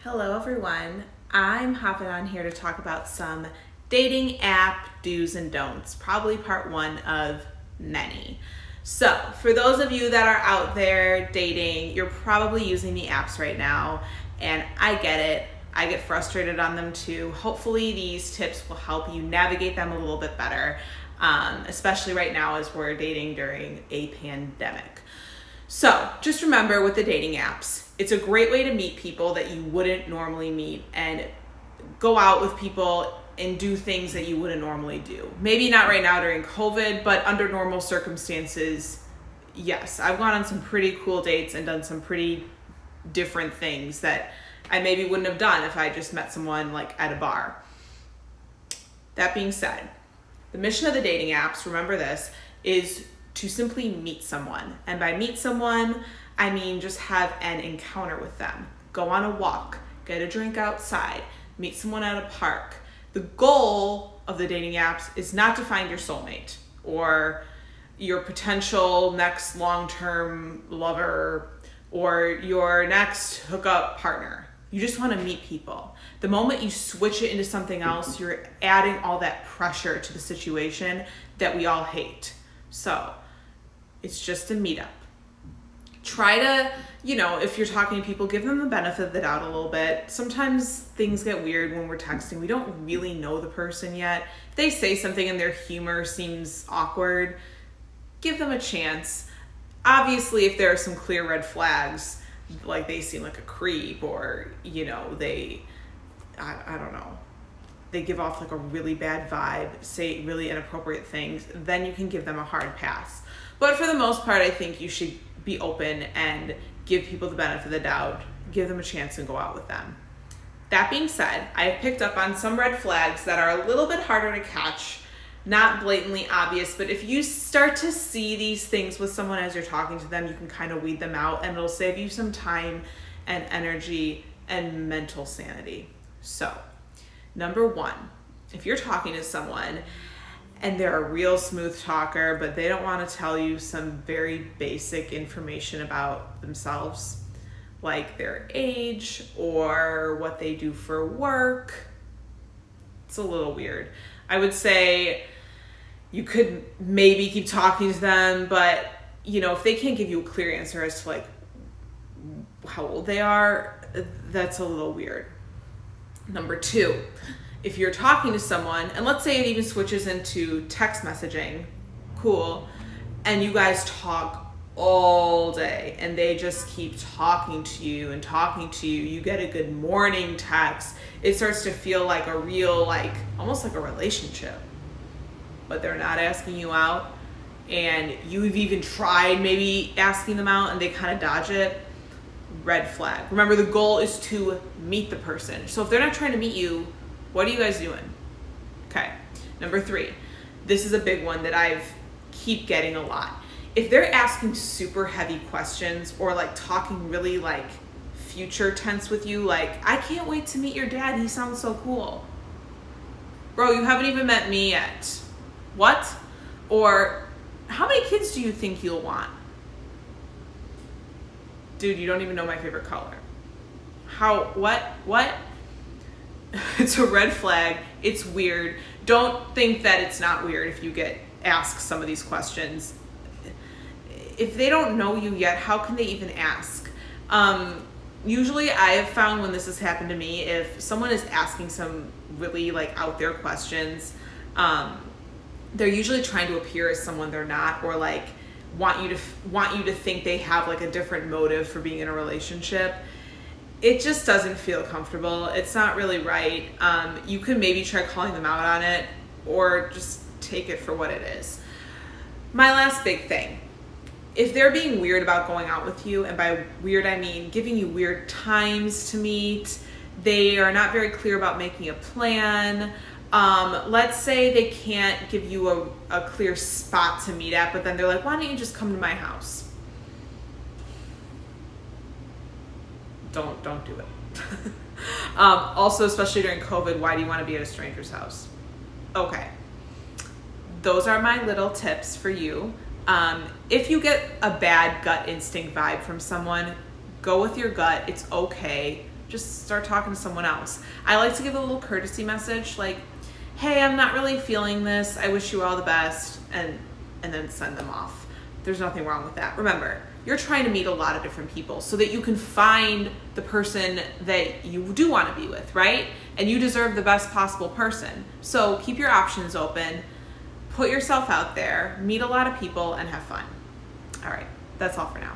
Hello everyone, I'm hopping on here to talk about some dating app do's and don'ts, probably part one of many. So for those of you that are out there dating, you're probably using the apps right now, and I get it. I get frustrated on them too. Hopefully these tips will help you navigate them a little bit better, especially right now as we're dating during a pandemic. So just remember with the dating apps, it's a great way to meet people that you wouldn't normally meet and go out with people and do things that you wouldn't normally do. Maybe not right now during COVID, but under normal circumstances, yes. I've gone on some pretty cool dates and done some pretty different things that I maybe wouldn't have done if I just met someone like at a bar. That being said, the mission of the dating apps, remember this, is to simply meet someone. And by meet someone, I mean just have an encounter with them. Go on a walk, get a drink outside, meet someone at a park. The goal of the dating apps is not to find your soulmate or your potential next long-term lover or your next hookup partner. You just want to meet people. The moment you switch it into something else, you're adding all that pressure to the situation that we all hate. So it's just a meetup. Try to, if you're talking to people, give them the benefit of the doubt a little bit. Sometimes things get weird when we're texting. We don't really know the person yet. If they say something and their humor seems awkward, give them a chance. Obviously, if there are some clear red flags, like they seem like a creep or, they, I don't know, they give off like a really bad vibe, say really inappropriate things, then you can give them a hard pass. But for the most part, I think you should be open and give people the benefit of the doubt, give them a chance and go out with them. That being said, I have picked up on some red flags that are a little bit harder to catch, not blatantly obvious, but if you start to see these things with someone as you're talking to them, you can kind of weed them out and it'll save you some time and energy and mental sanity. So, number one, if you're talking to someone and they're a real smooth talker, but they don't want to tell you some very basic information about themselves, like their age or what they do for work, it's a little weird. I would say you could maybe keep talking to them, but if they can't give you a clear answer as to like how old they are, that's a little weird. Number two, if you're talking to someone, and let's say it even switches into text messaging, cool, and you guys talk all day and they just keep talking to you, you get a good morning text, it starts to feel like a real, almost like a relationship, but they're not asking you out, and you've even tried maybe asking them out and they kind of dodge it, red flag. Remember, the goal is to meet the person. So if they're not trying to meet you, what are you guys doing? Okay. Number three, this is a big one that I've keep getting a lot. If they're asking super heavy questions or talking really future tense with you, I can't wait to meet your dad, he sounds so cool. Bro, you haven't even met me yet. What? Or how many kids do you think you'll want? Dude, you don't even know my favorite color. What? It's a red flag. It's weird. Don't think that it's not weird if you get asked some of these questions. If they don't know you yet, how can they even ask? Usually I have found when this has happened to me, if someone is asking some really out there questions, they're usually trying to appear as someone they're not, or want you to think they have a different motive for being in a relationship. It just doesn't feel comfortable. It's not really right. You could maybe try calling them out on it or just take it for what it is. My last big thing, if they're being weird about going out with you, and by weird I mean giving you weird times to meet, they are not very clear about making a plan. Let's say they can't give you a clear spot to meet at, but then they're like, why don't you just come to my house? Don't do it. Also, especially during COVID, why do you want to be at a stranger's house? Okay. Those are my little tips for you. If you get a bad gut instinct vibe from someone, go with your gut. It's okay. just start talking to someone else. I like to give a little courtesy message like, hey, I'm not really feeling this. I wish you all the best, and then send them off. There's nothing wrong with that. Remember, you're trying to meet a lot of different people so that you can find the person that you do want to be with, right? And you deserve the best possible person. So keep your options open, put yourself out there, meet a lot of people, and have fun. All right, that's all for now.